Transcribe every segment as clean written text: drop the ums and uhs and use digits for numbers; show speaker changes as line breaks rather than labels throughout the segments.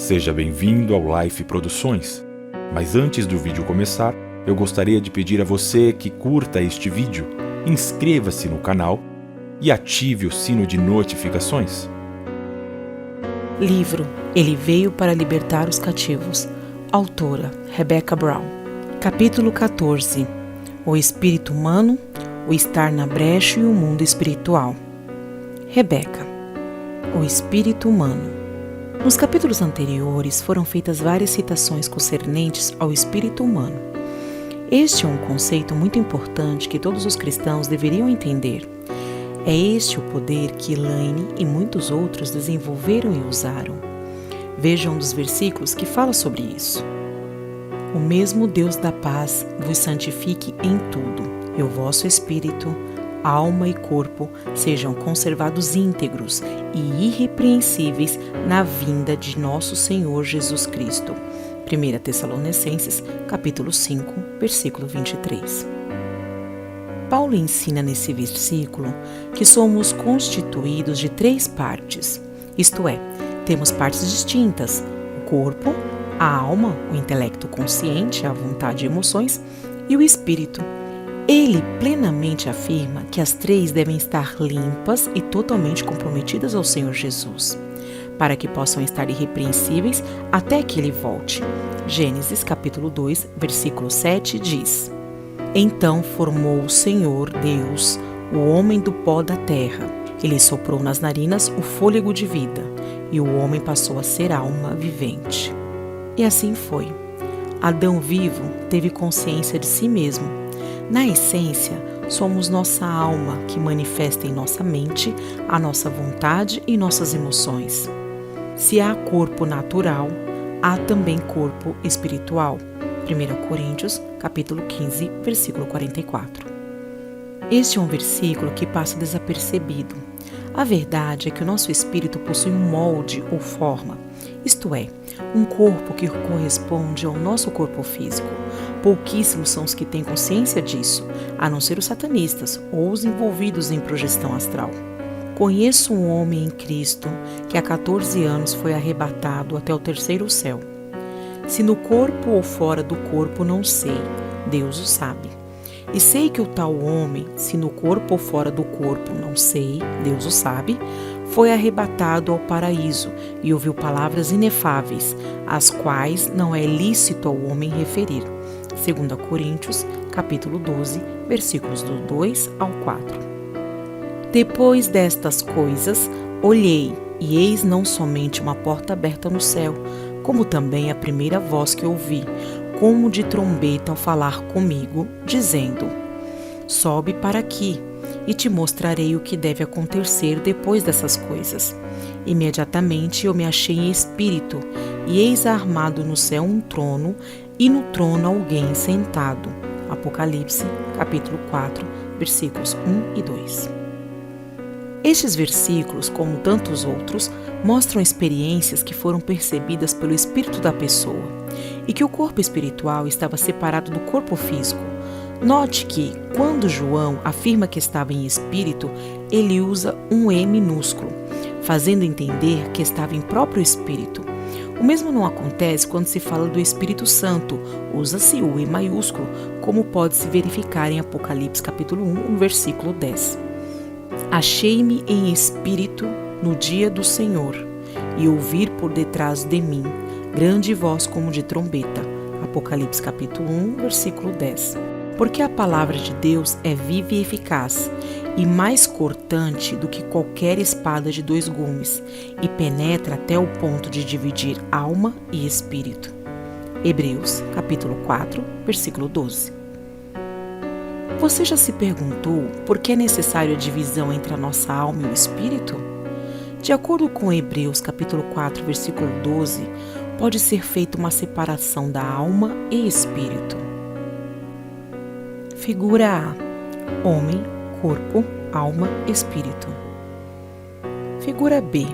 Seja bem-vindo ao Life Produções. Mas antes do vídeo começar, eu gostaria de pedir a você que curta este vídeo, inscreva-se no canal e ative o sino de notificações.
Livro Ele Veio para Libertar os Cativos. Autora Rebecca Brown. Capítulo 14. O espírito humano, o estar na brecha e o mundo espiritual. Rebeca. O espírito humano. Nos capítulos anteriores foram feitas várias citações concernentes ao espírito humano. Este é um conceito muito importante que todos os cristãos deveriam entender. É este o poder que Elaine e muitos outros desenvolveram e usaram. Vejam um dos versículos que fala sobre isso. O mesmo Deus da paz vos santifique em tudo, e o vosso espírito, alma e corpo sejam conservados íntegros e irrepreensíveis na vinda de nosso Senhor Jesus Cristo. 1 Tessalonicenses, capítulo 5, versículo 23. Paulo ensina nesse versículo que somos constituídos de 3 partes, isto é, temos partes distintas, o corpo, a alma, o intelecto consciente, a vontade e emoções, e o espírito. Ele plenamente afirma que as 3 devem estar limpas e totalmente comprometidas ao Senhor Jesus, para que possam estar irrepreensíveis até que Ele volte. Gênesis capítulo 2, versículo 7 diz: Então formou o Senhor Deus o homem do pó da terra. Ele soprou nas narinas o fôlego de vida, e o homem passou a ser alma vivente. E assim foi. Adão vivo teve consciência de si mesmo. Na essência, somos nossa alma que manifesta em nossa mente a nossa vontade e nossas emoções. Se há corpo natural, há também corpo espiritual. 1 Coríntios, capítulo 15, versículo 44. Este é um versículo que passa desapercebido. A verdade é que o nosso espírito possui um molde ou forma, isto é, um corpo que corresponde ao nosso corpo físico. Pouquíssimos são os que têm consciência disso, a não ser os satanistas ou os envolvidos em projeção astral. Conheço um homem em Cristo que há 14 anos foi arrebatado até o 3º céu. Se no corpo ou fora do corpo não sei, Deus o sabe. E sei que o tal homem, se no corpo ou fora do corpo não sei, Deus o sabe, foi arrebatado ao paraíso e ouviu palavras inefáveis, as quais não é lícito ao homem referir. 2 Coríntios, capítulo 12, versículos do 2 ao 4. Depois destas coisas, olhei, e eis não somente uma porta aberta no céu, como também a primeira voz que ouvi, como de trombeta ao falar comigo, dizendo: Sobe para aqui, e te mostrarei o que deve acontecer depois dessas coisas. Imediatamente eu me achei em espírito, e eis armado no céu um trono, e no trono alguém sentado. Apocalipse, capítulo 4, versículos 1 e 2. Estes versículos, como tantos outros, mostram experiências que foram percebidas pelo espírito da pessoa e que o corpo espiritual estava separado do corpo físico. Note que, quando João afirma que estava em espírito, ele usa um E minúsculo, fazendo entender que estava em próprio espírito. O mesmo não acontece quando se fala do Espírito Santo, usa-se o E maiúsculo, como pode-se verificar em Apocalipse capítulo 1, versículo 10. Achei-me em espírito no dia do Senhor, e ouvir por detrás de mim grande voz como de trombeta. Apocalipse capítulo 1, versículo 10. Porque a palavra de Deus é viva e eficaz, e mais cortante do que qualquer espada de 2 gumes, e penetra até o ponto de dividir alma e espírito. Hebreus capítulo 4, versículo 12. Você já se perguntou por que é necessária a divisão entre a nossa alma e o espírito? De acordo com Hebreus capítulo 4, versículo 12, pode ser feita uma separação da alma e espírito. Figura A: homem, corpo, alma, espírito. Figura B: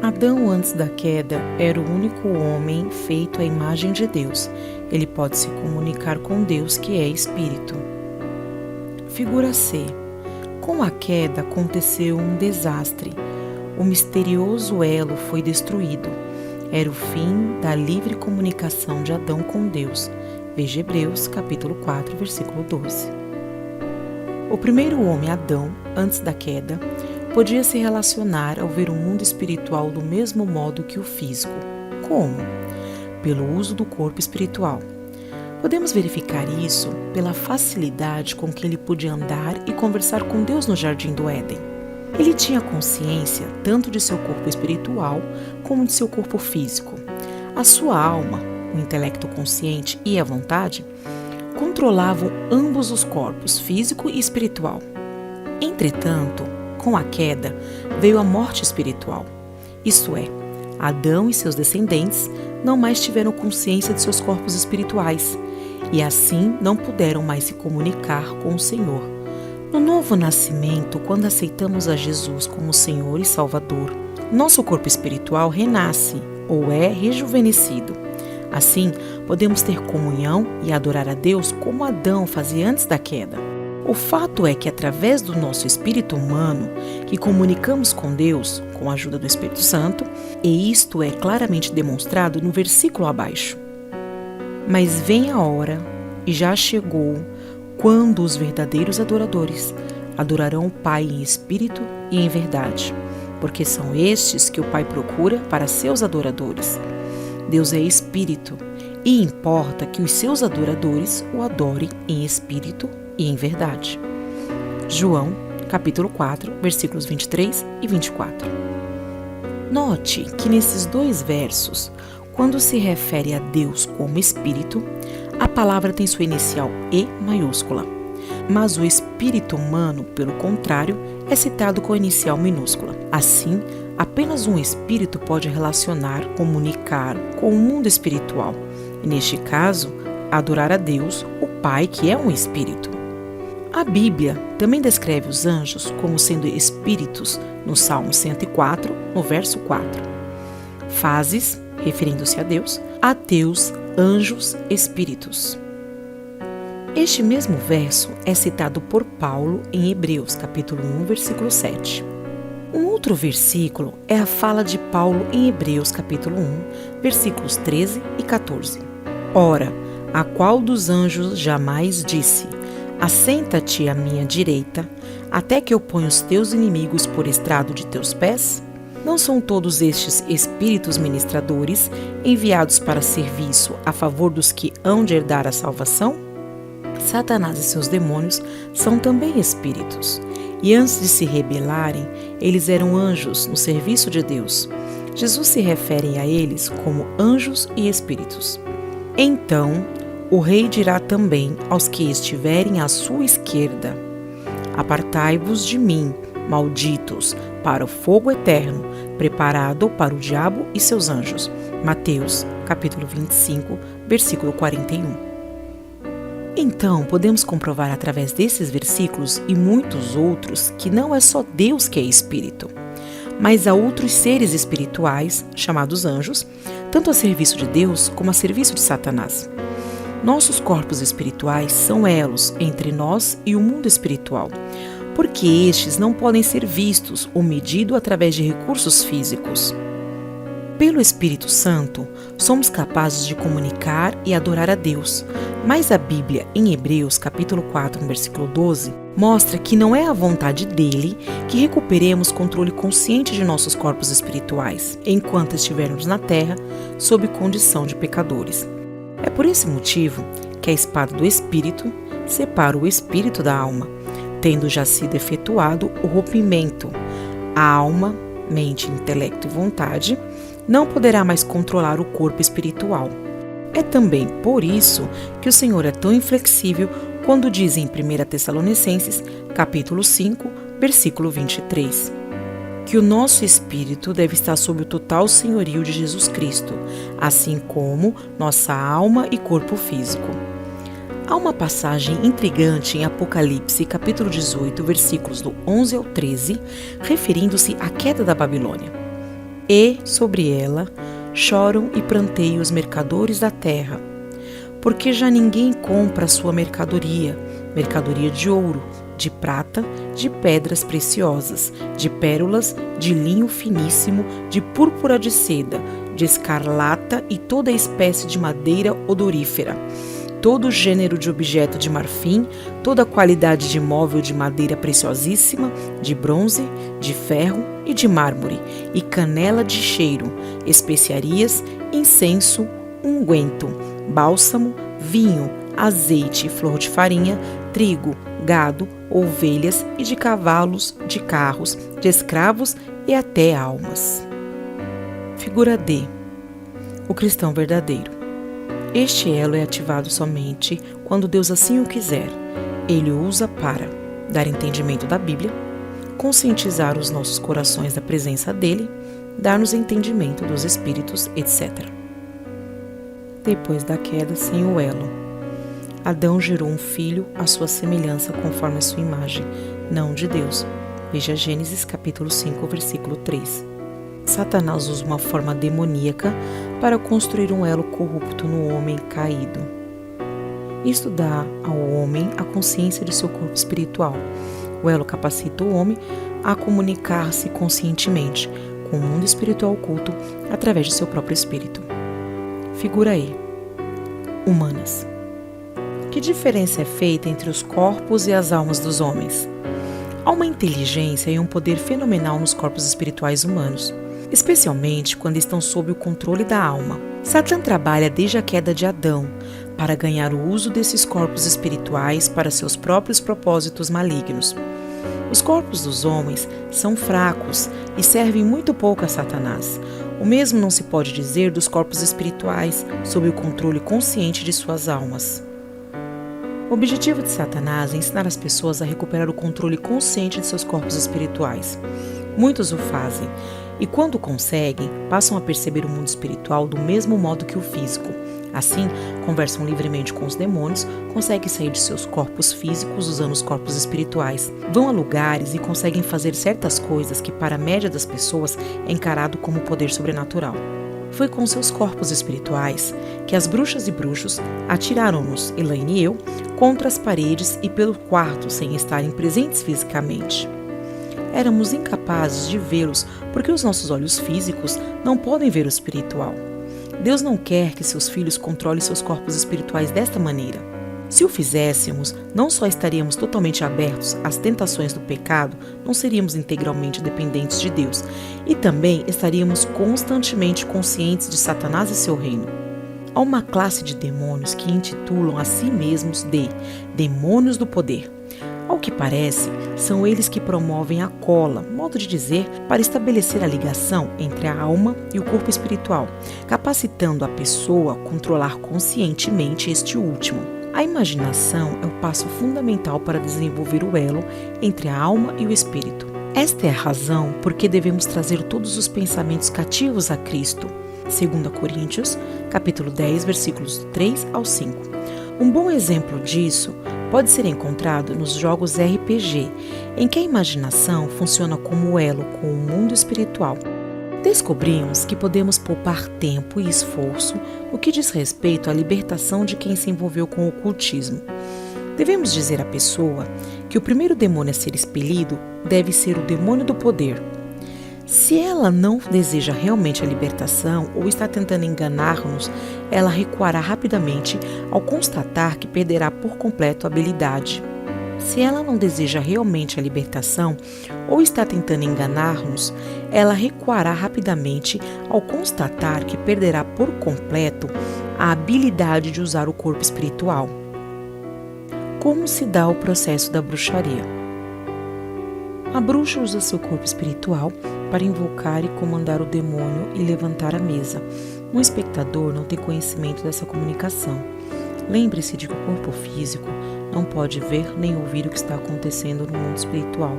Adão, antes da queda, era o único homem feito à imagem de Deus. Ele pode se comunicar com Deus, que é espírito. Figura C: com a queda aconteceu um desastre. O misterioso elo foi destruído. Era o fim da livre comunicação de Adão com Deus. Veja Hebreus, capítulo 4, versículo 12. O primeiro homem, Adão, antes da queda, podia se relacionar ao ver o mundo espiritual do mesmo modo que o físico. Como? Pelo uso do corpo espiritual. Podemos verificar isso pela facilidade com que ele podia andar e conversar com Deus no jardim do Éden. Ele tinha consciência tanto de seu corpo espiritual como de seu corpo físico. A sua alma, o intelecto consciente e a vontade, controlavam ambos os corpos, físico e espiritual. Entretanto, com a queda, veio a morte espiritual. Isto é, Adão e seus descendentes não mais tiveram consciência de seus corpos espirituais e assim não puderam mais se comunicar com o Senhor. No novo nascimento, quando aceitamos a Jesus como Senhor e Salvador, nosso corpo espiritual renasce ou é rejuvenescido. Assim, podemos ter comunhão e adorar a Deus como Adão fazia antes da queda. O fato é que através do nosso espírito humano, que comunicamos com Deus com a ajuda do Espírito Santo, e isto é claramente demonstrado no versículo abaixo. Mas vem a hora, e já chegou, quando os verdadeiros adoradores adorarão o Pai em espírito e em verdade, porque são estes que o Pai procura para seus adoradores. Deus é espírito, e importa que os seus adoradores o adorem em espírito e em verdade. João, capítulo 4, versículos 23 e 24. Note que nesses dois versos, quando se refere a Deus como Espírito, a palavra tem sua inicial E maiúscula, mas o espírito humano, pelo contrário, é citado com a inicial minúscula. Assim, apenas um espírito pode relacionar, comunicar com o mundo espiritual, e neste caso, adorar a Deus, o Pai, que é um espírito. A Bíblia também descreve os anjos como sendo espíritos no Salmo 104, no verso 4. Fases, referindo-se a Deus, ateus, anjos, espíritos. Este mesmo verso é citado por Paulo em Hebreus, capítulo 1, versículo 7. Um outro versículo é a fala de Paulo em Hebreus, capítulo 1, versículos 13 e 14. Ora, a qual dos anjos jamais disse: assenta-te à minha direita, até que eu ponha os teus inimigos por estrado de teus pés? Não são todos estes espíritos ministradores enviados para serviço a favor dos que hão de herdar a salvação? Satanás e seus demônios são também espíritos, e antes de se rebelarem, eles eram anjos no serviço de Deus. Jesus se refere a eles como anjos e espíritos. Então, o rei dirá também aos que estiverem à sua esquerda: apartai-vos de mim, malditos, para o fogo eterno, preparado para o diabo e seus anjos. Mateus, capítulo 25, versículo 41. Então, podemos comprovar através desses versículos e muitos outros que não é só Deus que é espírito, mas há outros seres espirituais, chamados anjos, tanto a serviço de Deus como a serviço de Satanás. Nossos corpos espirituais são elos entre nós e o mundo espiritual, porque estes não podem ser vistos ou medidos através de recursos físicos. Pelo Espírito Santo, somos capazes de comunicar e adorar a Deus, mas a Bíblia, em Hebreus, capítulo 4, versículo 12, mostra que não é a vontade dele que recuperemos controle consciente de nossos corpos espirituais, enquanto estivermos na terra, sob condição de pecadores. É por esse motivo que a espada do Espírito separa o espírito da alma, tendo já sido efetuado o rompimento. A alma, mente, intelecto e vontade não poderá mais controlar o corpo espiritual. É também por isso que o Senhor é tão inflexível quando diz em 1 Tessalonicenses, capítulo 5, versículo 23, que o nosso espírito deve estar sob o total senhorio de Jesus Cristo, assim como nossa alma e corpo físico. Há uma passagem intrigante em Apocalipse, capítulo 18, versículos do 11 ao 13, referindo-se à queda da Babilônia. E, sobre ela, choram e pranteiam os mercadores da terra, porque já ninguém compra a sua mercadoria de ouro, de prata, de pedras preciosas, de pérolas, de linho finíssimo, de púrpura de seda, de escarlata e toda espécie de madeira odorífera, todo gênero de objeto de marfim, toda qualidade de móvel de madeira preciosíssima, de bronze, de ferro e de mármore, e canela de cheiro, especiarias, incenso, unguento, bálsamo, vinho, azeite e flor de farinha, trigo, gado, ovelhas e de cavalos, de carros, de escravos e até almas. Figura D. O cristão verdadeiro. Este elo é ativado somente quando Deus assim o quiser. Ele o usa para dar entendimento da Bíblia, conscientizar os nossos corações da presença dele, dar-nos entendimento dos Espíritos, etc. Depois da queda, sem o elo, Adão gerou um filho à sua semelhança conforme a sua imagem, não de Deus. Veja Gênesis capítulo 5, versículo 3. Satanás usa uma forma demoníaca para construir um elo corrupto no homem caído. Isto dá ao homem a consciência de seu corpo espiritual. O elo capacita o homem a comunicar-se conscientemente com o mundo espiritual oculto através de seu próprio espírito. Figura E. Humanas. Que diferença é feita entre os corpos e as almas dos homens? Há uma inteligência e um poder fenomenal nos corpos espirituais humanos, especialmente quando estão sob o controle da alma. Satã trabalha desde a queda de Adão para ganhar o uso desses corpos espirituais para seus próprios propósitos malignos. Os corpos dos homens são fracos e servem muito pouco a Satanás. O mesmo não se pode dizer dos corpos espirituais sob o controle consciente de suas almas. O objetivo de Satanás é ensinar as pessoas a recuperar o controle consciente de seus corpos espirituais. Muitos o fazem, e quando conseguem, passam a perceber o mundo espiritual do mesmo modo que o físico. Assim, conversam livremente com os demônios, conseguem sair de seus corpos físicos usando os corpos espirituais. Vão a lugares e conseguem fazer certas coisas que, para a média das pessoas, é encarado como poder sobrenatural. Foi com seus corpos espirituais que as bruxas e bruxos atiraram-nos, Elaine e eu, contra as paredes e pelo quarto sem estarem presentes fisicamente. Éramos incapazes de vê-los porque os nossos olhos físicos não podem ver o espiritual. Deus não quer que seus filhos controlem seus corpos espirituais desta maneira. Se o fizéssemos, não só estaríamos totalmente abertos às tentações do pecado, não seríamos integralmente dependentes de Deus, e também estaríamos constantemente conscientes de Satanás e seu reino. Há uma classe de demônios que intitulam a si mesmos de demônios do poder. Ao que parece, são eles que promovem a cola, modo de dizer, para estabelecer a ligação entre a alma e o corpo espiritual, capacitando a pessoa a controlar conscientemente este último. A imaginação é o passo fundamental para desenvolver o elo entre a alma e o espírito. Esta é a razão por que devemos trazer todos os pensamentos cativos a Cristo. 2 Coríntios, capítulo 10, versículos 3 ao 5. Um bom exemplo disso pode ser encontrado nos jogos RPG, em que a imaginação funciona como elo com o mundo espiritual. Descobrimos que podemos poupar tempo e esforço no que diz respeito à libertação de quem se envolveu com o ocultismo. Devemos dizer à pessoa que o primeiro demônio a ser expelido deve ser o demônio do poder. Se ela não deseja realmente a libertação ou está tentando enganar-nos, ela recuará rapidamente ao constatar que perderá por completo a habilidade. Se ela não deseja realmente a libertação ou está tentando enganar-nos, ela recuará rapidamente ao constatar que perderá por completo a habilidade de usar o corpo espiritual. Como se dá o processo da bruxaria? A bruxa usa seu corpo espiritual para invocar e comandar o demônio e levantar a mesa. Um espectador não tem conhecimento dessa comunicação. Lembre-se de que o corpo físico não pode ver nem ouvir o que está acontecendo no mundo espiritual.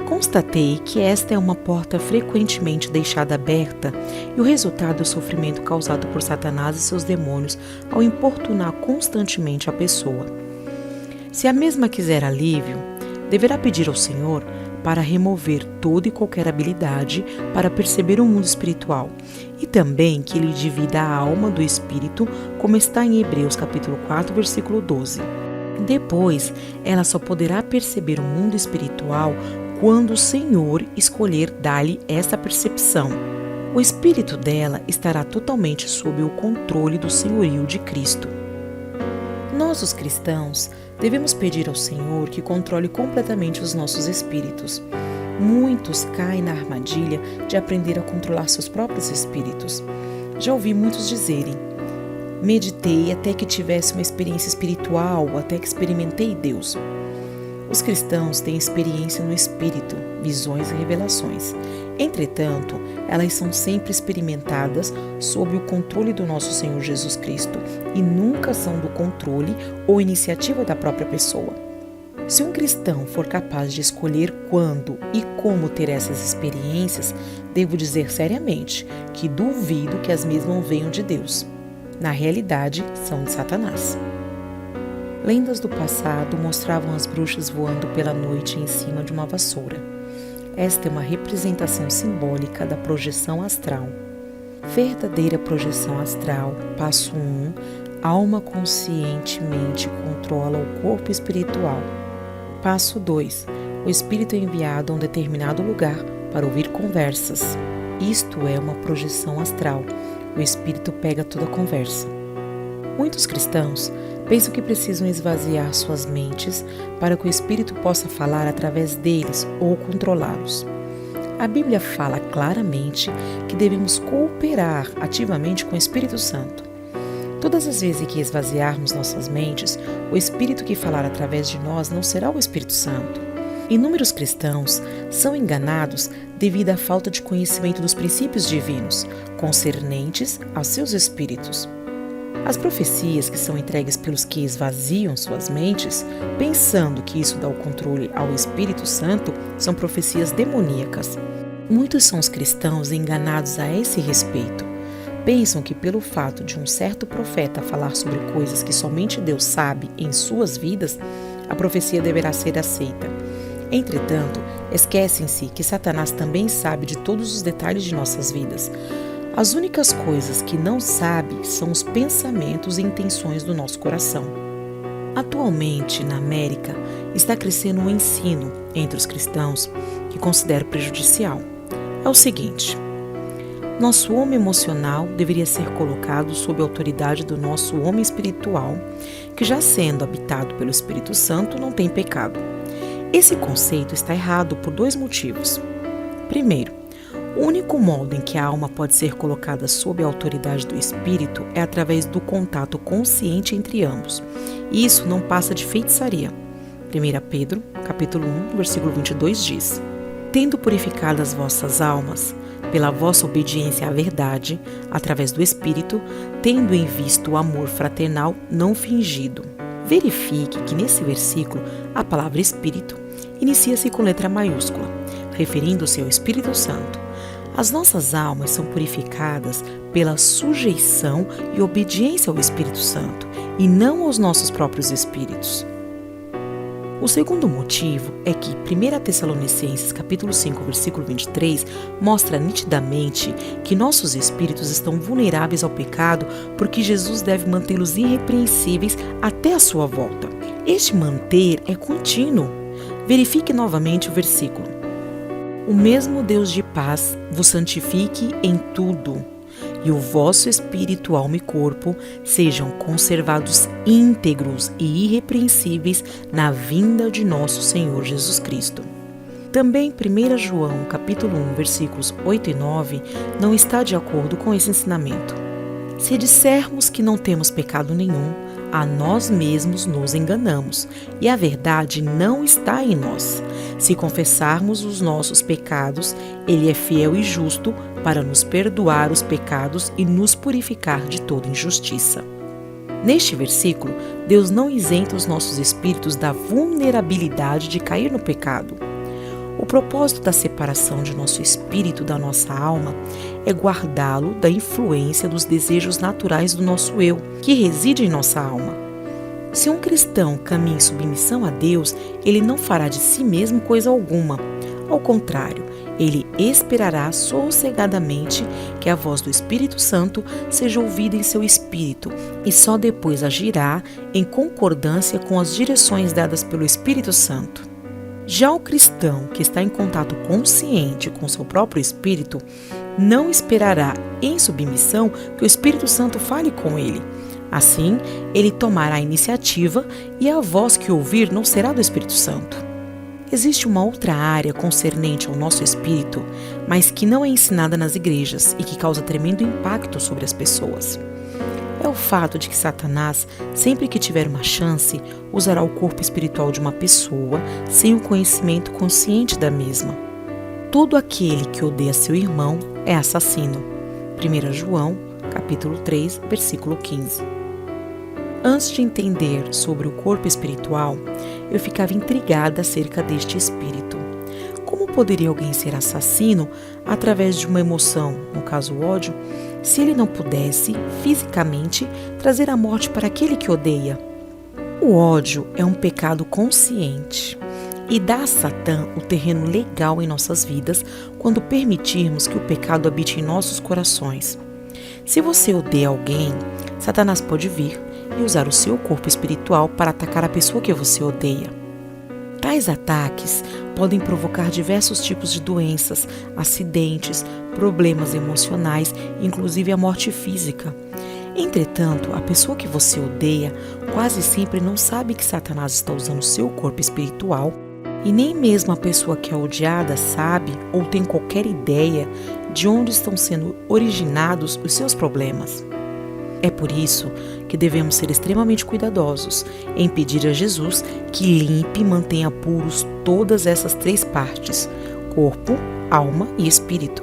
Constatei que esta é uma porta frequentemente deixada aberta e o resultado é o sofrimento causado por Satanás e seus demônios ao importunar constantemente a pessoa. Se a mesma quiser alívio, deverá pedir ao Senhor para remover toda e qualquer habilidade para perceber o mundo espiritual e também que ele divida a alma do espírito, como está em Hebreus capítulo 4, versículo 12. Depois, ela só poderá perceber o mundo espiritual quando o Senhor escolher dar-lhe essa percepção. o espírito dela estará totalmente sob o controle do senhorio de Cristo. Nós, os cristãos, devemos pedir ao Senhor que controle completamente os nossos espíritos. Muitos caem na armadilha de aprender a controlar seus próprios espíritos. Já ouvi muitos dizerem: meditei até que tivesse uma experiência espiritual, até que experimentei Deus. Os cristãos têm experiência no espírito, visões e revelações. Entretanto, elas são sempre experimentadas sob o controle do nosso Senhor Jesus Cristo e nunca são do controle ou iniciativa da própria pessoa. Se um cristão for capaz de escolher quando e como ter essas experiências, devo dizer seriamente que duvido que as mesmas venham de Deus. Na realidade, são de Satanás. Lendas do passado mostravam as bruxas voando pela noite em cima de uma vassoura. Esta é uma representação simbólica da projeção astral. Verdadeira projeção astral, passo 1, alma conscientemente controla o corpo espiritual. Passo 2, o espírito é enviado a um determinado lugar para ouvir conversas. Isto é uma projeção astral. O espírito pega toda a conversa. Muitos cristãos pensam que precisam esvaziar suas mentes para que o Espírito possa falar através deles ou controlá-los. A Bíblia fala claramente que devemos cooperar ativamente com o Espírito Santo. Todas as vezes que esvaziarmos nossas mentes, o Espírito que falar através de nós não será o Espírito Santo. Inúmeros cristãos são enganados devido à falta de conhecimento dos princípios divinos concernentes a seus espíritos. As profecias que são entregues pelos que esvaziam suas mentes, pensando que isso dá o controle ao Espírito Santo, são profecias demoníacas. Muitos são os cristãos enganados a esse respeito. Pensam que pelo fato de um certo profeta falar sobre coisas que somente Deus sabe em suas vidas, a profecia deverá ser aceita. Entretanto, esquecem-se que Satanás também sabe de todos os detalhes de nossas vidas. As únicas coisas que não sabe são os pensamentos e intenções do nosso coração. Atualmente, na América, está crescendo um ensino entre os cristãos que considero prejudicial. É o seguinte: nosso homem emocional deveria ser colocado sob a autoridade do nosso homem espiritual, que já sendo habitado pelo Espírito Santo não tem pecado. Esse conceito está errado por 2 motivos. Primeiro, o único modo em que a alma pode ser colocada sob a autoridade do Espírito é através do contato consciente entre ambos. E isso não passa de feitiçaria. 1 Pedro, capítulo 1, versículo 22 diz: tendo purificado as vossas almas, pela vossa obediência à verdade, através do Espírito, tendo em vista o amor fraternal não fingido. Verifique que nesse versículo a palavra Espírito inicia-se com letra maiúscula, referindo-se ao Espírito Santo. As nossas almas são purificadas pela sujeição e obediência ao Espírito Santo, e não aos nossos próprios espíritos. O segundo motivo é que 1 Tessalonicenses capítulo 5, versículo 23 mostra nitidamente que nossos espíritos estão vulneráveis ao pecado porque Jesus deve mantê-los irrepreensíveis até a sua volta. Este manter é contínuo. Verifique novamente o versículo. O mesmo Deus de paz vos santifique em tudo, e o vosso espírito, alma e corpo sejam conservados íntegros e irrepreensíveis na vinda de nosso Senhor Jesus Cristo. Também 1 João, capítulo 1, versículos 8 e 9, não está de acordo com esse ensinamento. Se dissermos que não temos pecado nenhum, a nós mesmos nos enganamos, e a verdade não está em nós. Se confessarmos os nossos pecados, Ele é fiel e justo para nos perdoar os pecados e nos purificar de toda injustiça. Neste versículo, Deus não isenta os nossos espíritos da vulnerabilidade de cair no pecado. O propósito da separação de nosso espírito da nossa alma é guardá-lo da influência dos desejos naturais do nosso eu, que reside em nossa alma. Se um cristão caminha em submissão a Deus, ele não fará de si mesmo coisa alguma. Ao contrário, ele esperará sossegadamente que a voz do Espírito Santo seja ouvida em seu espírito e só depois agirá em concordância com as direções dadas pelo Espírito Santo. Já o cristão que está em contato consciente com seu próprio espírito não esperará em submissão que o Espírito Santo fale com ele. Assim, ele tomará a iniciativa e a voz que ouvir não será do Espírito Santo. Existe uma outra área concernente ao nosso espírito, mas que não é ensinada nas igrejas e que causa tremendo impacto sobre as pessoas. É o fato de que Satanás, sempre que tiver uma chance, usará o corpo espiritual de uma pessoa sem o conhecimento consciente da mesma. Todo aquele que odeia seu irmão é assassino. 1 João, capítulo 3, versículo 15. Antes de entender sobre o corpo espiritual, eu ficava intrigada acerca deste espírito. Como poderia alguém ser assassino através de uma emoção, no caso o ódio, se ele não pudesse, fisicamente, trazer a morte para aquele que odeia? O ódio é um pecado consciente e dá a Satã o terreno legal em nossas vidas quando permitirmos que o pecado habite em nossos corações. Se você odeia alguém, Satanás pode vir e usar o seu corpo espiritual para atacar a pessoa que você odeia. Tais ataques podem provocar diversos tipos de doenças, acidentes, problemas emocionais, inclusive a morte física. Entretanto, a pessoa que você odeia quase sempre não sabe que Satanás está usando seu corpo espiritual e nem mesmo a pessoa que é odiada sabe ou tem qualquer ideia de onde estão sendo originados os seus problemas. É por isso que devemos ser extremamente cuidadosos em pedir a Jesus que limpe e mantenha puros todas essas três partes, corpo, alma e espírito.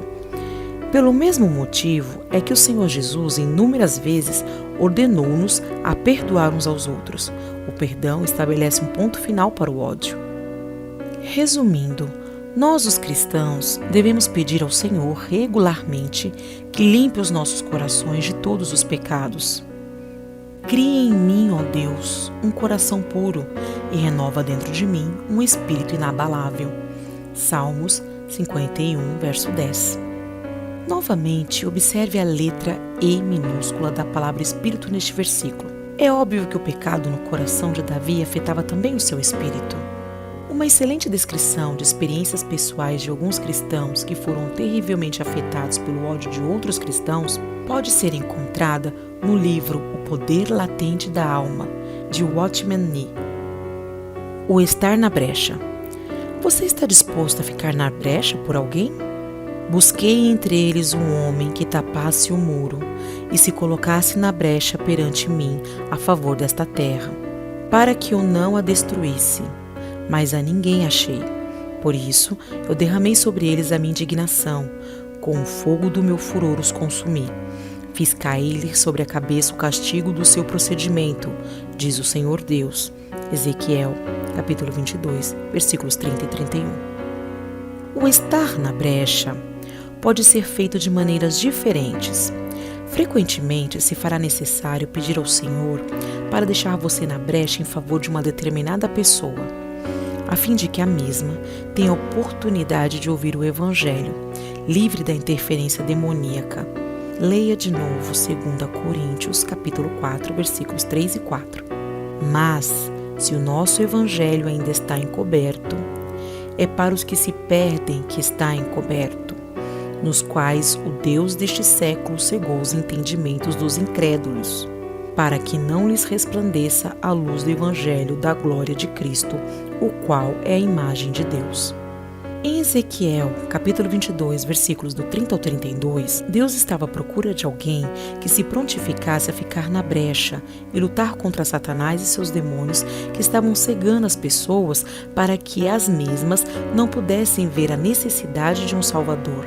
Pelo mesmo motivo é que o Senhor Jesus inúmeras vezes ordenou-nos a perdoar uns aos outros. O perdão estabelece um ponto final para o ódio. Resumindo, nós, os cristãos, devemos pedir ao Senhor regularmente que limpe os nossos corações de todos os pecados. Cria em mim, ó Deus, um coração puro e renova dentro de mim um espírito inabalável. Salmos 51, verso 10. Novamente, observe a letra E minúscula da palavra espírito neste versículo. É óbvio que o pecado no coração de Davi afetava também o seu espírito. Uma excelente descrição de experiências pessoais de alguns cristãos que foram terrivelmente afetados pelo ódio de outros cristãos pode ser encontrada no livro O Poder Latente da Alma, de Watchman Nee. O estar na brecha. Você está disposto a ficar na brecha por alguém? Busquei entre eles um homem que tapasse o muro e se colocasse na brecha perante mim a favor desta terra, para que eu não a destruísse. Mas a ninguém achei. Por isso, eu derramei sobre eles a minha indignação, com o fogo do meu furor os consumi. Fiz cair sobre a cabeça o castigo do seu procedimento, diz o Senhor Deus. Ezequiel, capítulo 22, versículos 30 e 31. O estar na brecha pode ser feito de maneiras diferentes. Frequentemente se fará necessário pedir ao Senhor para deixar você na brecha em favor de uma determinada pessoa, a fim de que a mesma tenha a oportunidade de ouvir o Evangelho, livre da interferência demoníaca. Leia de novo 2 Coríntios, capítulo 4, versículos 3 e 4. Mas, se o nosso Evangelho ainda está encoberto, é para os que se perdem que está encoberto, nos quais o Deus deste século cegou os entendimentos dos incrédulos, para que não lhes resplandeça a luz do Evangelho da glória de Cristo, o qual é a imagem de Deus. Em Ezequiel, capítulo 22, versículos do 30 ao 32, Deus estava à procura de alguém que se prontificasse a ficar na brecha e lutar contra Satanás e seus demônios que estavam cegando as pessoas para que as mesmas não pudessem ver a necessidade de um Salvador.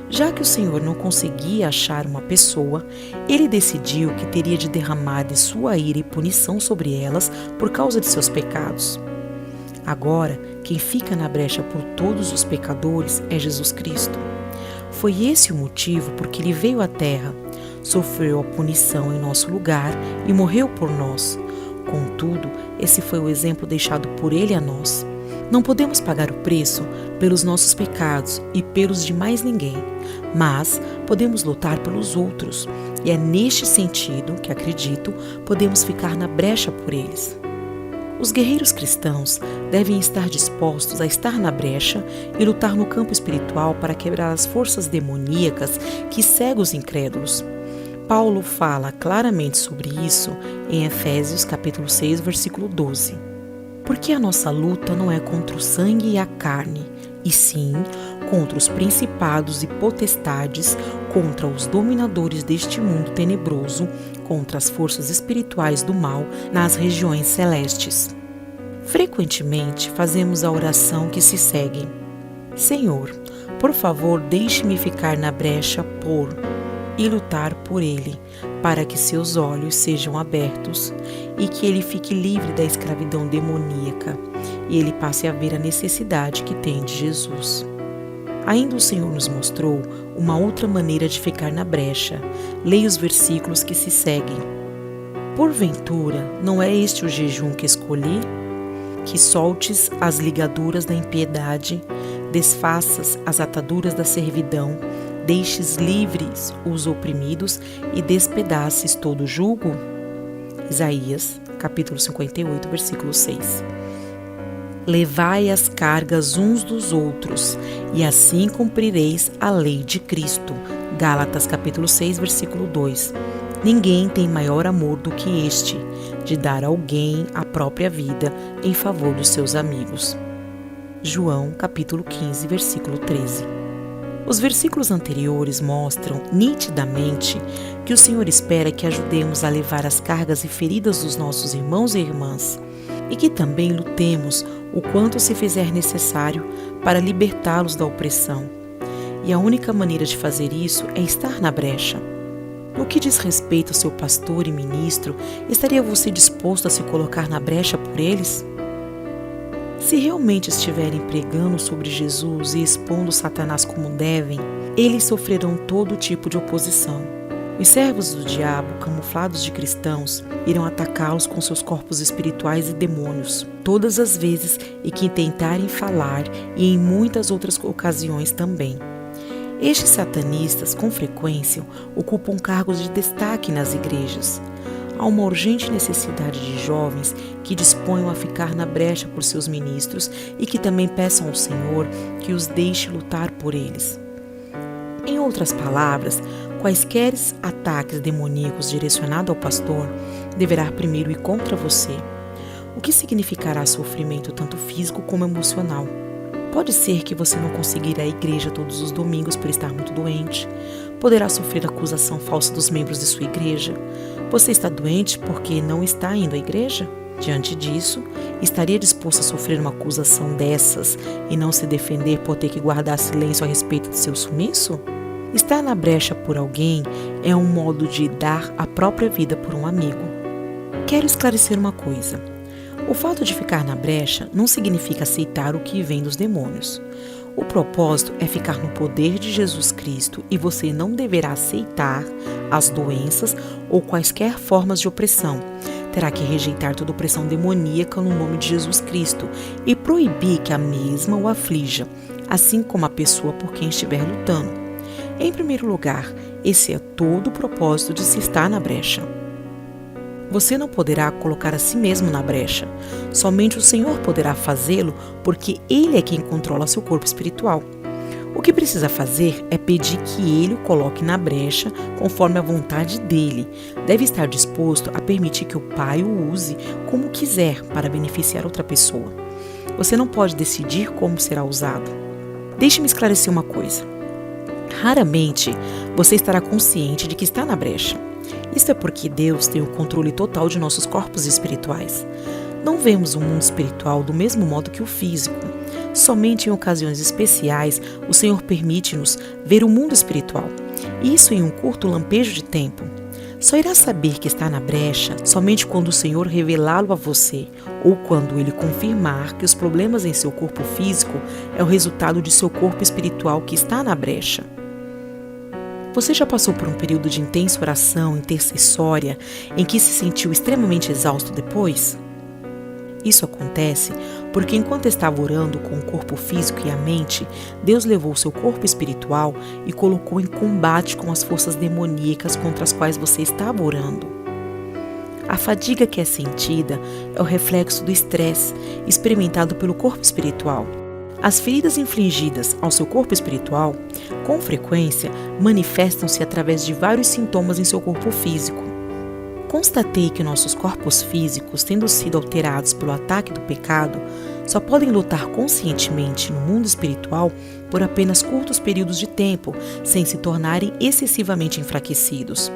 Já que o Senhor não conseguia achar uma pessoa, ele decidiu que teria de derramar de sua ira e punição sobre elas por causa de seus pecados. Agora, quem fica na brecha por todos os pecadores é Jesus Cristo. Foi esse o motivo por que ele veio à terra, sofreu a punição em nosso lugar e morreu por nós. Contudo, esse foi o exemplo deixado por ele a nós. Não podemos pagar o preço pelos nossos pecados e pelos de mais ninguém, mas podemos lutar pelos outros, e é neste sentido que, acredito, podemos ficar na brecha por eles. Os guerreiros cristãos devem estar dispostos a estar na brecha e lutar no campo espiritual para quebrar as forças demoníacas que cegam os incrédulos. Paulo fala claramente sobre isso em Efésios capítulo 6, versículo 12. Porque a nossa luta não é contra o sangue e a carne, e sim contra os principados e potestades, contra os dominadores deste mundo tenebroso, contra as forças espirituais do mal nas regiões celestes. Frequentemente fazemos a oração que se segue: Senhor, por favor, deixe-me ficar na brecha por e lutar por ele, para que seus olhos sejam abertos e que ele fique livre da escravidão demoníaca e ele passe a ver a necessidade que tem de Jesus. Ainda o Senhor nos mostrou uma outra maneira de ficar na brecha. Leia os versículos que se seguem. Porventura, não é este o jejum que escolhi? Que soltes as ligaduras da impiedade, desfaças as ataduras da servidão, deixes livres os oprimidos e despedaces todo o jugo? Isaías, capítulo 58, versículo 6. Levai as cargas uns dos outros, e assim cumprireis a lei de Cristo. Gálatas, capítulo 6, versículo 2. Ninguém tem maior amor do que este, de dar a alguém a própria vida em favor dos seus amigos. João, capítulo 15, versículo 13. Os versículos anteriores mostram nitidamente que o Senhor espera que ajudemos a levar as cargas e feridas dos nossos irmãos e irmãs, e que também lutemos o quanto se fizer necessário para libertá-los da opressão. E a única maneira de fazer isso é estar na brecha. No que diz respeito ao seu pastor e ministro, estaria você disposto a se colocar na brecha por eles? Se realmente estiverem pregando sobre Jesus e expondo Satanás como devem, eles sofrerão todo tipo de oposição. Os servos do diabo, camuflados de cristãos, irão atacá-los com seus corpos espirituais e demônios, todas as vezes em que tentarem falar e em muitas outras ocasiões também. Estes satanistas, com frequência, ocupam cargos de destaque nas igrejas. Há uma urgente necessidade de jovens que disponham a ficar na brecha por seus ministros e que também peçam ao Senhor que os deixe lutar por eles. Em outras palavras, quaisquer ataques demoníacos direcionados ao pastor deverá primeiro ir contra você, o que significará sofrimento tanto físico como emocional. Pode ser que você não consiga ir à igreja todos os domingos por estar muito doente. Poderá sofrer acusação falsa dos membros de sua igreja. Você está doente porque não está indo à igreja? Diante disso, estaria disposto a sofrer uma acusação dessas e não se defender por ter que guardar silêncio a respeito de seu sumiço? Estar na brecha por alguém é um modo de dar a própria vida por um amigo. Quero esclarecer uma coisa. O fato de ficar na brecha não significa aceitar o que vem dos demônios. O propósito é ficar no poder de Jesus Cristo e você não deverá aceitar as doenças ou quaisquer formas de opressão. Terá que rejeitar toda opressão demoníaca no nome de Jesus Cristo e proibir que a mesma o aflija, assim como a pessoa por quem estiver lutando. Em primeiro lugar, esse é todo o propósito de se estar na brecha. Você não poderá colocar a si mesmo na brecha. Somente o Senhor poderá fazê-lo, porque Ele é quem controla seu corpo espiritual. O que precisa fazer é pedir que Ele o coloque na brecha conforme a vontade dEle. Deve estar disposto a permitir que o Pai o use como quiser para beneficiar outra pessoa. Você não pode decidir como será usado. Deixe-me esclarecer uma coisa. Raramente você estará consciente de que está na brecha. Isso é porque Deus tem o controle total de nossos corpos espirituais. Não vemos o mundo espiritual do mesmo modo que o físico. Somente em ocasiões especiais, o Senhor permite-nos ver o mundo espiritual. Isso em um curto lampejo de tempo. Só irá saber que está na brecha somente quando o Senhor revelá-lo a você ou quando Ele confirmar que os problemas em seu corpo físico é o resultado de seu corpo espiritual que está na brecha. Você já passou por um período de intensa oração intercessória em que se sentiu extremamente exausto depois? Isso acontece porque enquanto estava orando com o corpo físico e a mente, Deus levou seu corpo espiritual e colocou em combate com as forças demoníacas contra as quais você estava orando. A fadiga que é sentida é o reflexo do estresse experimentado pelo corpo espiritual. As feridas infligidas ao seu corpo espiritual, com frequência, manifestam-se através de vários sintomas em seu corpo físico. Constatei que nossos corpos físicos, tendo sido alterados pelo ataque do pecado, só podem lutar conscientemente no mundo espiritual por apenas curtos períodos de tempo, sem se tornarem excessivamente enfraquecidos.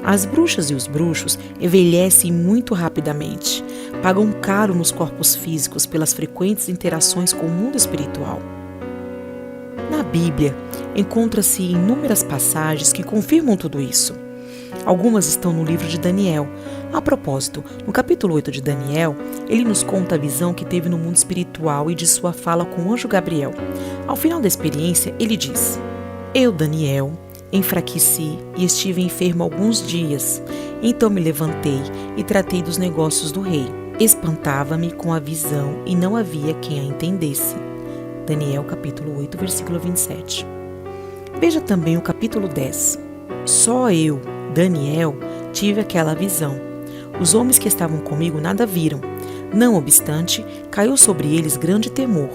As bruxas e os bruxos envelhecem muito rapidamente, pagam caro nos corpos físicos pelas frequentes interações com o mundo espiritual. Na Bíblia, encontra-se inúmeras passagens que confirmam tudo isso. Algumas estão no livro de Daniel. A propósito, no capítulo 8 de Daniel, ele nos conta a visão que teve no mundo espiritual e de sua fala com o anjo Gabriel. Ao final da experiência, ele diz: Eu, Daniel, enfraqueci e estive enfermo alguns dias. Então me levantei e tratei dos negócios do rei. Espantava-me com a visão e não havia quem a entendesse. Daniel capítulo 8, versículo 27. Veja também o capítulo 10. Só eu, Daniel, tive aquela visão. Os homens que estavam comigo nada viram. Não obstante, caiu sobre eles grande temor,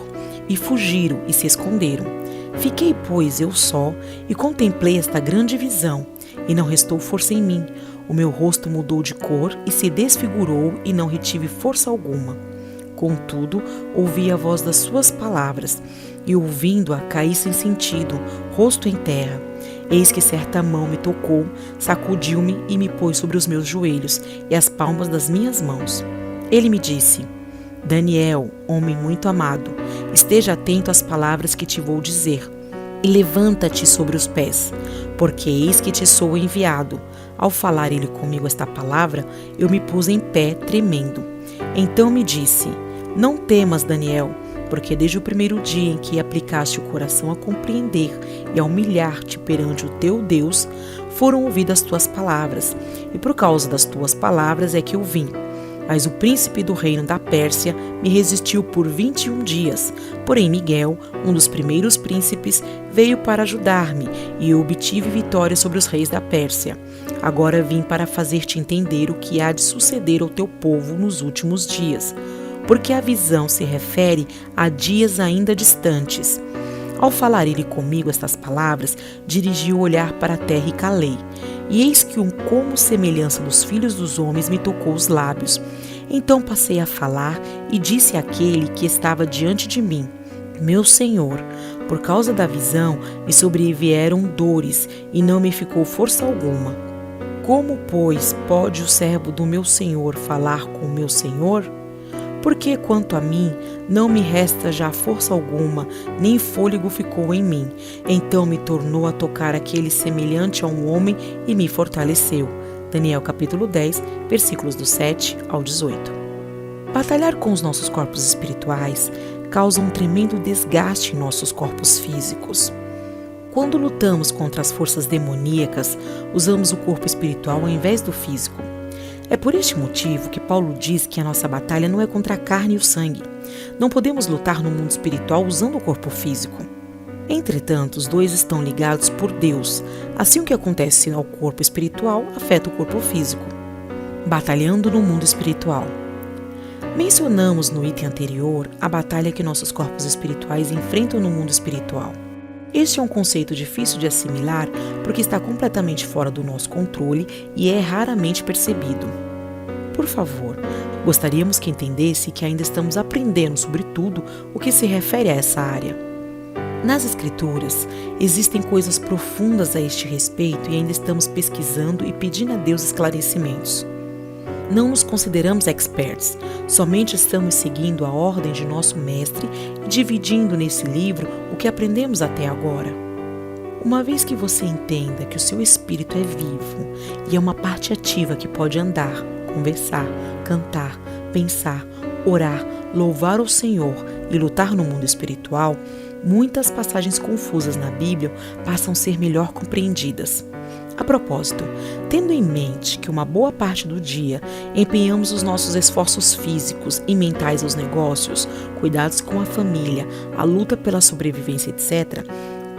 e fugiram e se esconderam. Fiquei, pois, eu só, e contemplei esta grande visão, e não restou força em mim. O meu rosto mudou de cor e se desfigurou, e não retive força alguma. Contudo, ouvi a voz das suas palavras, e ouvindo-a, caí sem sentido, rosto em terra. Eis que certa mão me tocou, sacudiu-me e me pôs sobre os meus joelhos e as palmas das minhas mãos. Ele me disse: Daniel, homem muito amado, esteja atento às palavras que te vou dizer, e levanta-te sobre os pés, porque eis que te sou enviado. Ao falar ele comigo esta palavra, eu me pus em pé, tremendo. Então me disse: Não temas, Daniel, porque desde o primeiro dia em que aplicaste o coração a compreender e a humilhar-te perante o teu Deus, foram ouvidas tuas palavras, e por causa das tuas palavras é que eu vim. Mas o príncipe do reino da Pérsia me resistiu por 21 dias. Porém Miguel, um dos primeiros príncipes, veio para ajudar-me, e eu obtive vitória sobre os reis da Pérsia. Agora vim para fazer-te entender o que há de suceder ao teu povo nos últimos dias, porque a visão se refere a dias ainda distantes. Ao falar ele comigo estas palavras, dirigi o olhar para a terra e calei. E eis que como semelhança dos filhos dos homens me tocou os lábios. Então passei a falar e disse àquele que estava diante de mim: Meu Senhor, por causa da visão me sobrevieram dores e não me ficou força alguma. Como, pois, pode o servo do meu Senhor falar com o meu Senhor? Porque, quanto a mim, não me resta já força alguma, nem fôlego ficou em mim. Então me tornou a tocar aquele semelhante a um homem e me fortaleceu. Daniel capítulo 10, versículos do 7 ao 18. Batalhar com os nossos corpos espirituais causa um tremendo desgaste em nossos corpos físicos. Quando lutamos contra as forças demoníacas, usamos o corpo espiritual ao invés do físico. É por este motivo que Paulo diz que a nossa batalha não é contra a carne e o sangue. Não podemos lutar no mundo espiritual usando o corpo físico. Entretanto, os dois estão ligados por Deus. Assim, o que acontece ao corpo espiritual afeta o corpo físico. Batalhando no mundo espiritual. Mencionamos no item anterior a batalha que nossos corpos espirituais enfrentam no mundo espiritual. Este é um conceito difícil de assimilar porque está completamente fora do nosso controle e é raramente percebido. Por favor, gostaríamos que entendesse que ainda estamos aprendendo sobre tudo o que se refere a essa área. Nas Escrituras, existem coisas profundas a este respeito e ainda estamos pesquisando e pedindo a Deus esclarecimentos. Não nos consideramos experts, somente estamos seguindo a ordem de nosso mestre e dividindo nesse livro o que aprendemos até agora. Uma vez que você entenda que o seu espírito é vivo e é uma parte ativa que pode andar, conversar, cantar, pensar, orar, louvar o Senhor e lutar no mundo espiritual, muitas passagens confusas na Bíblia passam a ser melhor compreendidas. A propósito, tendo em mente que uma boa parte do dia empenhamos os nossos esforços físicos e mentais aos negócios, cuidados com a família, a luta pela sobrevivência, etc.,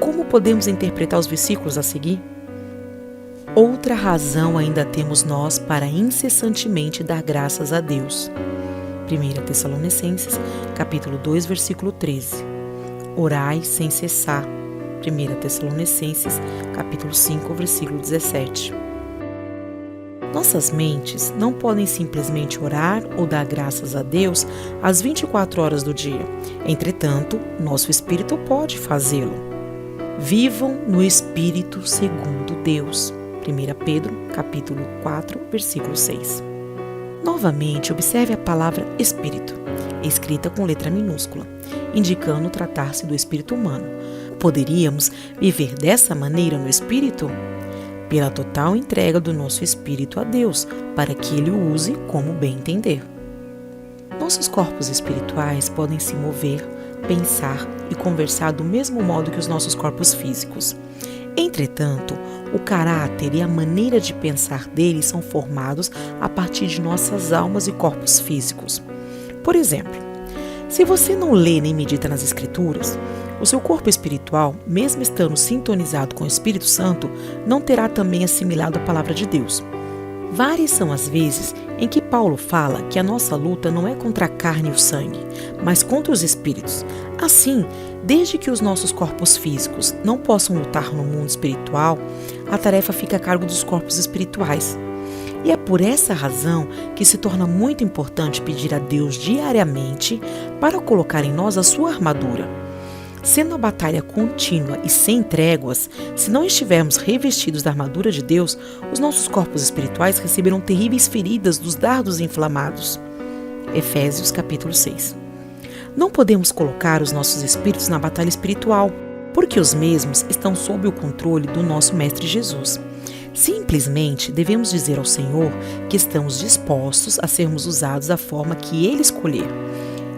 como podemos interpretar os versículos a seguir? Outra razão ainda temos nós para incessantemente dar graças a Deus. 1 Tessalonicenses, capítulo 2, versículo 13. Orai sem cessar. 1 Tessalonicenses, capítulo 5, versículo 17. Nossas mentes não podem simplesmente orar ou dar graças a Deus às 24 horas do dia. Entretanto, nosso espírito pode fazê-lo. Vivam no Espírito segundo Deus. 1 Pedro, capítulo 4, versículo 6. Novamente, observe a palavra Espírito, escrita com letra minúscula, indicando tratar-se do espírito humano. Poderíamos viver dessa maneira no Espírito? Pela total entrega do nosso espírito a Deus, para que Ele o use como bem entender. Nossos corpos espirituais podem se mover, pensar e conversar do mesmo modo que os nossos corpos físicos. Entretanto, o caráter e a maneira de pensar deles são formados a partir de nossas almas e corpos físicos. Por exemplo, se você não lê nem medita nas Escrituras, o seu corpo espiritual, mesmo estando sintonizado com o Espírito Santo, não terá também assimilado a palavra de Deus. Várias são as vezes em que Paulo fala que a nossa luta não é contra a carne e o sangue, mas contra os espíritos. Assim, desde que os nossos corpos físicos não possam lutar no mundo espiritual, a tarefa fica a cargo dos corpos espirituais. E é por essa razão que se torna muito importante pedir a Deus diariamente para colocar em nós a sua armadura. Sendo a batalha contínua e sem tréguas, se não estivermos revestidos da armadura de Deus, os nossos corpos espirituais receberão terríveis feridas dos dardos inflamados. Efésios capítulo 6. Não podemos colocar os nossos espíritos na batalha espiritual, porque os mesmos estão sob o controle do nosso Mestre Jesus. Simplesmente devemos dizer ao Senhor que estamos dispostos a sermos usados da forma que Ele escolher.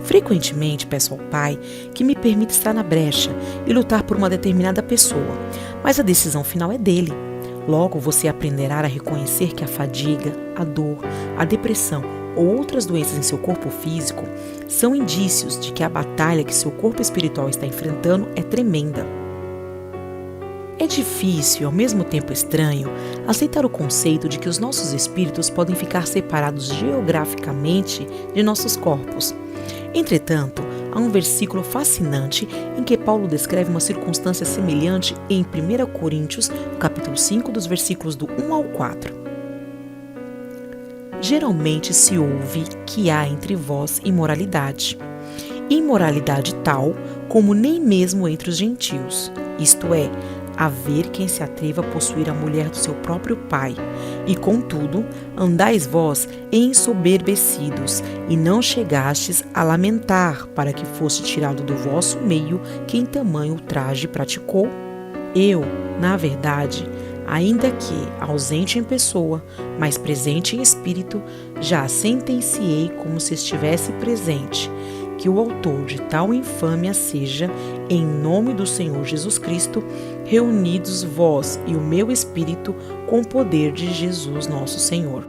Frequentemente peço ao Pai que me permita estar na brecha e lutar por uma determinada pessoa, mas a decisão final é dele. Logo você aprenderá a reconhecer que a fadiga, a dor, a depressão ou outras doenças em seu corpo físico são indícios de que a batalha que seu corpo espiritual está enfrentando é tremenda. É difícil e ao mesmo tempo estranho aceitar o conceito de que os nossos espíritos podem ficar separados geograficamente de nossos corpos. Entretanto, há um versículo fascinante em que Paulo descreve uma circunstância semelhante em 1 Coríntios, capítulo 5, dos versículos do 1 ao 4. Geralmente se ouve que há entre vós imoralidade. Imoralidade tal como nem mesmo entre os gentios, isto é, haver quem se atreva a possuir a mulher do seu próprio pai, e contudo, andais vós ensoberbecidos, e não chegastes a lamentar, para que fosse tirado do vosso meio quem tamanho ultraje praticou? Eu, na verdade, ainda que ausente em pessoa, mas presente em espírito, já sentenciei como se estivesse presente, que o autor de tal infâmia seja, em nome do Senhor Jesus Cristo, reunidos vós e o meu espírito com o poder de Jesus nosso Senhor.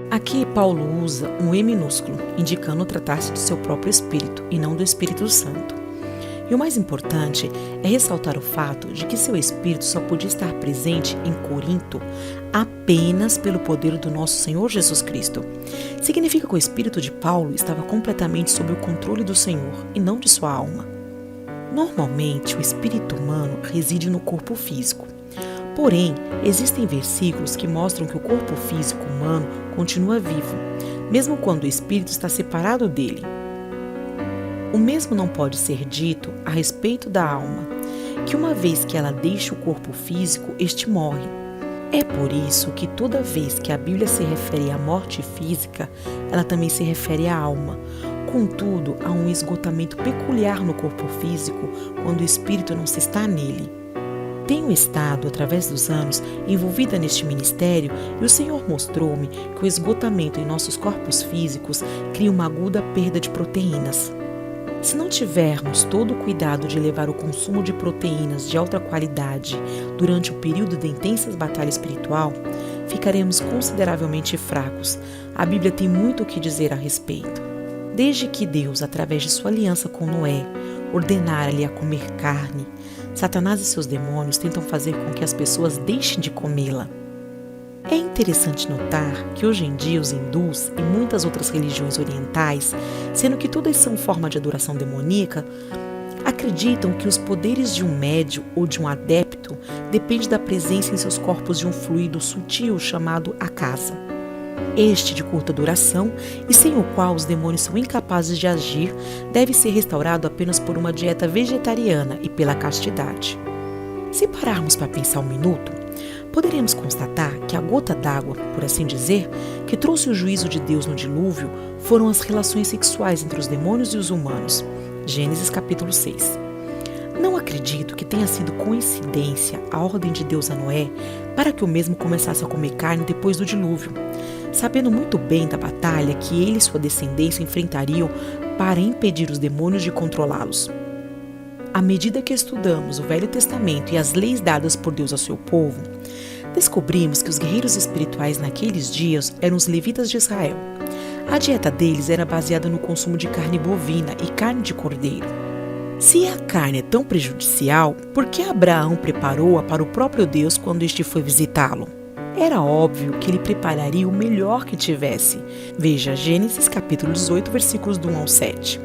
Aqui Paulo usa um E minúsculo, indicando tratar-se do seu próprio espírito e não do Espírito Santo. E o mais importante é ressaltar o fato de que seu espírito só podia estar presente em Corinto apenas pelo poder do nosso Senhor Jesus Cristo. Significa que o espírito de Paulo estava completamente sob o controle do Senhor e não de sua alma. Normalmente, o espírito humano reside no corpo físico. Porém, existem versículos que mostram que o corpo físico humano continua vivo, mesmo quando o espírito está separado dele. O mesmo não pode ser dito a respeito da alma, que uma vez que ela deixa o corpo físico, este morre. É por isso que toda vez que a Bíblia se refere à morte física, ela também se refere à alma. Contudo, há um esgotamento peculiar no corpo físico quando o espírito não se está nele. Tenho estado, através dos anos, envolvida neste ministério e o Senhor mostrou-me que o esgotamento em nossos corpos físicos cria uma aguda perda de proteínas. Se não tivermos todo o cuidado de levar o consumo de proteínas de alta qualidade durante o período de intensas batalha espiritual, ficaremos consideravelmente fracos. A Bíblia tem muito o que dizer a respeito. Desde que Deus, através de sua aliança com Noé, ordenara-lhe a comer carne, Satanás e seus demônios tentam fazer com que as pessoas deixem de comê-la. É interessante notar que hoje em dia os hindus e muitas outras religiões orientais, sendo que todas são forma de adoração demoníaca, acreditam que os poderes de um médium ou de um adepto dependem da presença em seus corpos de um fluido sutil chamado akasa. Este de curta duração e sem o qual os demônios são incapazes de agir, deve ser restaurado apenas por uma dieta vegetariana e pela castidade. Se pararmos para pensar um minuto, poderemos constatar que a gota d'água, por assim dizer, que trouxe o juízo de Deus no dilúvio, foram as relações sexuais entre os demônios e os humanos. Gênesis capítulo 6. Não acredito que tenha sido coincidência a ordem de Deus a Noé para que o mesmo começasse a comer carne depois do dilúvio, sabendo muito bem da batalha que ele e sua descendência enfrentariam para impedir os demônios de controlá-los. À medida que estudamos o Velho Testamento e as leis dadas por Deus ao seu povo, descobrimos que os guerreiros espirituais naqueles dias eram os levitas de Israel. A dieta deles era baseada no consumo de carne bovina e carne de cordeiro. Se a carne é tão prejudicial, por que Abraão preparou-a para o próprio Deus quando este foi visitá-lo? Era óbvio que ele prepararia o melhor que tivesse. Veja Gênesis capítulo 18, versículos do 1 ao 7.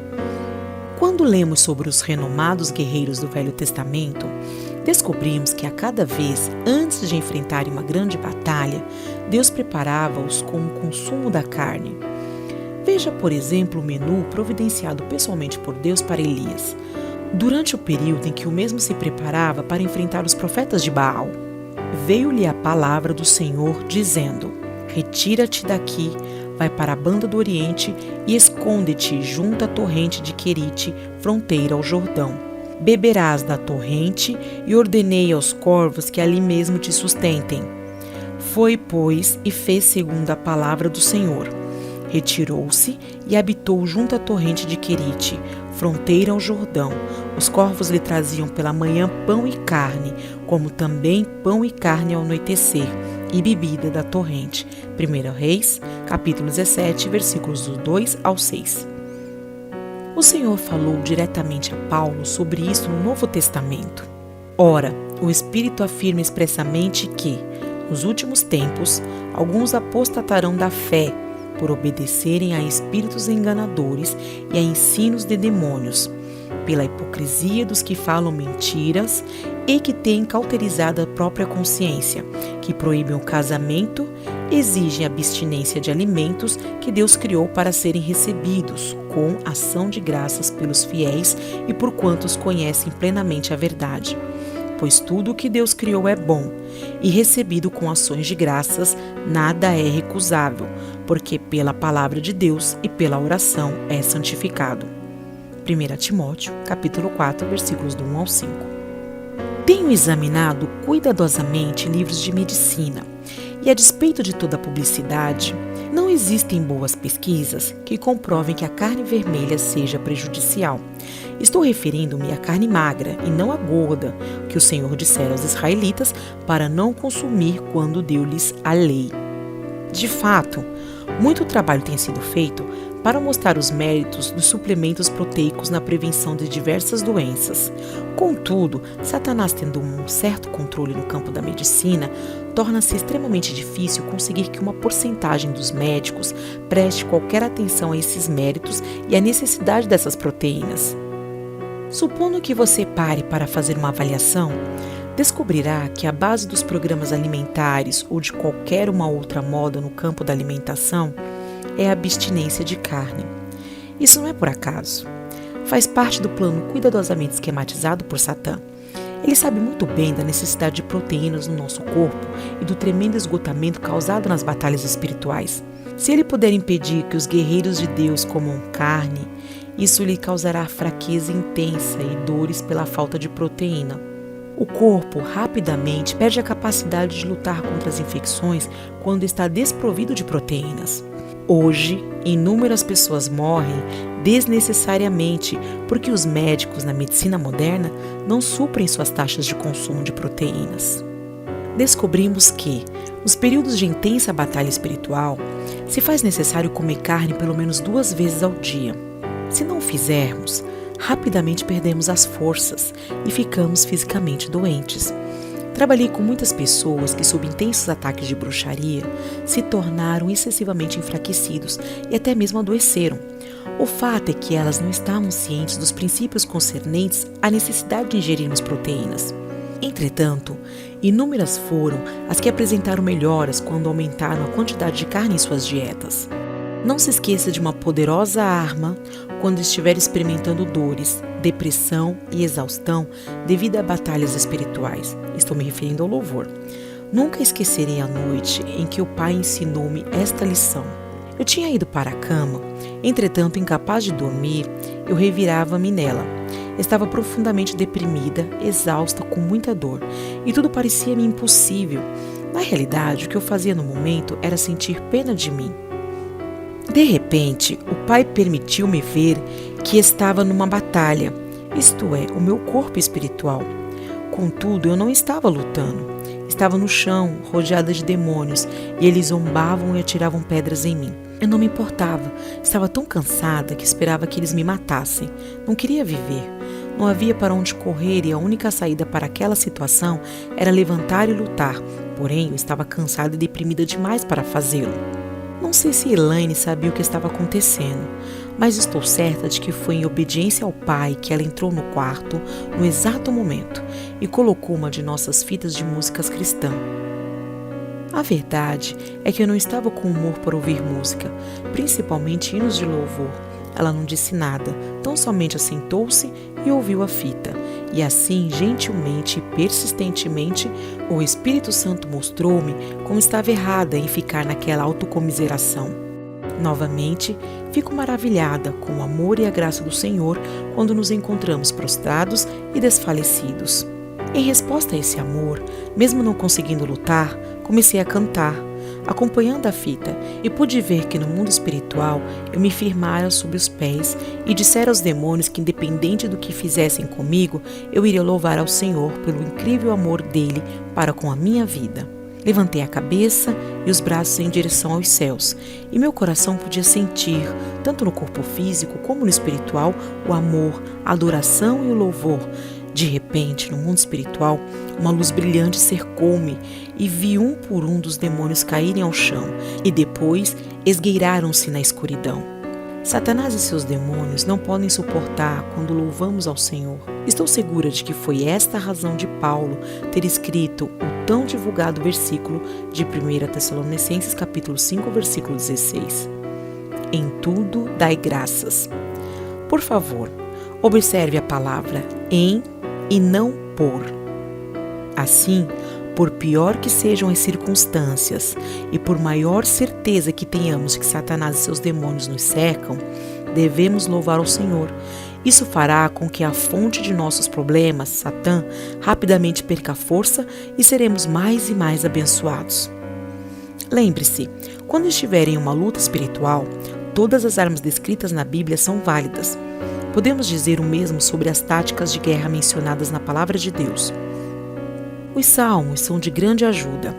Quando lemos sobre os renomados guerreiros do Velho Testamento, descobrimos que a cada vez, antes de enfrentarem uma grande batalha, Deus preparava-os com o consumo da carne. Veja, por exemplo, o menu providenciado pessoalmente por Deus para Elias, durante o período em que o mesmo se preparava para enfrentar os profetas de Baal. Veio-lhe a palavra do Senhor, dizendo: retira-te daqui, vai para a banda do Oriente e esconde-te junto à torrente de Querite, fronteira ao Jordão. Beberás da torrente e ordenei aos corvos que ali mesmo te sustentem. Foi, pois, e fez segundo a palavra do Senhor. Retirou-se e habitou junto à torrente de Querite, fronteira ao Jordão. Os corvos lhe traziam pela manhã pão e carne, como também pão e carne ao anoitecer, e bebida da torrente. 1 Reis, capítulo 17, versículos do 2 ao 6. O Senhor falou diretamente a Paulo sobre isso no Novo Testamento. Ora, o Espírito afirma expressamente que, nos últimos tempos, alguns apostatarão da fé, por obedecerem a espíritos enganadores e a ensinos de demônios, pela hipocrisia dos que falam mentiras e que têm cauterizado a própria consciência, que proíbem o casamento, exigem abstinência de alimentos que Deus criou para serem recebidos com ação de graças pelos fiéis e por quantos conhecem plenamente a verdade. Pois tudo o que Deus criou é bom, e recebido com ações de graças, nada é recusável, porque pela palavra de Deus e pela oração é santificado. 1 Timóteo, capítulo 4, versículos do 1 ao 5. Tenho examinado cuidadosamente livros de medicina, e a despeito de toda a publicidade, não existem boas pesquisas que comprovem que a carne vermelha seja prejudicial. Estou referindo-me à carne magra e não à gorda, que o Senhor dissera aos israelitas para não consumir quando deu-lhes a lei. De fato, muito trabalho tem sido feito para mostrar os méritos dos suplementos proteicos na prevenção de diversas doenças. Contudo, Satanás tendo um certo controle no campo da medicina, torna-se extremamente difícil conseguir que uma porcentagem dos médicos preste qualquer atenção a esses méritos e à necessidade dessas proteínas. Supondo que você pare para fazer uma avaliação, descobrirá que a base dos programas alimentares ou de qualquer uma outra moda no campo da alimentação é a abstinência de carne. Isso não é por acaso. Faz parte do plano cuidadosamente esquematizado por Satã. Ele sabe muito bem da necessidade de proteínas no nosso corpo e do tremendo esgotamento causado nas batalhas espirituais. Se ele puder impedir que os guerreiros de Deus comam carne, isso lhe causará fraqueza intensa e dores pela falta de proteína. O corpo rapidamente perde a capacidade de lutar contra as infecções quando está desprovido de proteínas. Hoje, inúmeras pessoas morrem desnecessariamente porque os médicos na medicina moderna não suprem suas taxas de consumo de proteínas. Descobrimos que, nos períodos de intensa batalha espiritual, se faz necessário comer carne pelo menos 2 vezes ao dia. Se não o fizermos, rapidamente perdemos as forças e ficamos fisicamente doentes. Trabalhei com muitas pessoas que, sob intensos ataques de bruxaria, se tornaram excessivamente enfraquecidos e até mesmo adoeceram. O fato é que elas não estavam cientes dos princípios concernentes à necessidade de ingerirmos proteínas. Entretanto, inúmeras foram as que apresentaram melhoras quando aumentaram a quantidade de carne em suas dietas. Não se esqueça de uma poderosa arma quando estiver experimentando dores, depressão e exaustão devido a batalhas espirituais. Estou me referindo ao louvor. Nunca esquecerei a noite em que o Pai ensinou-me esta lição. Eu tinha ido para a cama, entretanto, incapaz de dormir, eu revirava-me nela. Estava profundamente deprimida, exausta, com muita dor, e tudo parecia-me impossível. Na realidade, o que eu fazia no momento era sentir pena de mim. De repente, o Pai permitiu-me ver que estava numa batalha, isto é, o meu corpo espiritual. Contudo, eu não estava lutando. Estava no chão, rodeada de demônios, e eles zombavam e atiravam pedras em mim. Eu não me importava. Estava tão cansada que esperava que eles me matassem. Não queria viver. Não havia para onde correr e a única saída para aquela situação era levantar e lutar. Porém, eu estava cansada e deprimida demais para fazê-lo. Não sei se Elaine sabia o que estava acontecendo, mas estou certa de que foi em obediência ao Pai que ela entrou no quarto no exato momento e colocou uma de nossas fitas de músicas cristãs. A verdade é que eu não estava com humor para ouvir música, principalmente hinos de louvor. Ela não disse nada, tão somente assentou-se e ouviu a fita. E assim, gentilmente e persistentemente, o Espírito Santo mostrou-me como estava errada em ficar naquela autocomiseração. Novamente, fico maravilhada com o amor e a graça do Senhor quando nos encontramos prostrados e desfalecidos. Em resposta a esse amor, mesmo não conseguindo lutar, comecei a cantar, acompanhando a fita, e pude ver que no mundo espiritual eu me firmara sob os pés e dissera aos demônios que, independente do que fizessem comigo, eu iria louvar ao Senhor pelo incrível amor dele para com a minha vida. Levantei a cabeça e os braços em direção aos céus, e meu coração podia sentir, tanto no corpo físico como no espiritual, o amor, a adoração e o louvor. De repente, no mundo espiritual, uma luz brilhante cercou-me e vi um por um dos demônios caírem ao chão e depois esgueiraram-se na escuridão. Satanás e seus demônios não podem suportar quando louvamos ao Senhor. Estou segura de que foi esta a razão de Paulo ter escrito o tão divulgado versículo de 1 Tessalonicenses capítulo 5, versículo 16. Em tudo dai graças. Por favor, observe a palavra em e não por. Assim, por pior que sejam as circunstâncias e por maior certeza que tenhamos que Satanás e seus demônios nos cercam, devemos louvar ao Senhor. Isso fará com que a fonte de nossos problemas, Satã, rapidamente perca força e seremos mais e mais abençoados. Lembre-se, quando estiver em uma luta espiritual, todas as armas descritas na Bíblia são válidas. Podemos dizer o mesmo sobre as táticas de guerra mencionadas na Palavra de Deus. Os salmos são de grande ajuda.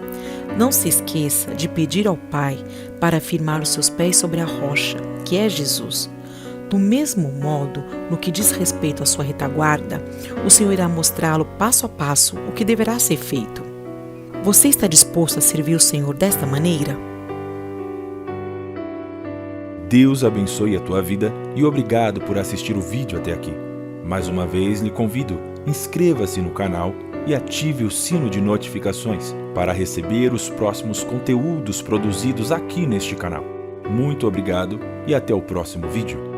Não se esqueça de pedir ao Pai para firmar os seus pés sobre a rocha, que é Jesus. Do mesmo modo, no que diz respeito à sua retaguarda, o Senhor irá mostrá-lo passo a passo o que deverá ser feito. Você está disposto a servir o Senhor desta maneira?
Deus abençoe a tua vida e obrigado por assistir o vídeo até aqui. Mais uma vez lhe convido, inscreva-se no canal e ative o sino de notificações para receber os próximos conteúdos produzidos aqui neste canal. Muito obrigado e até o próximo vídeo.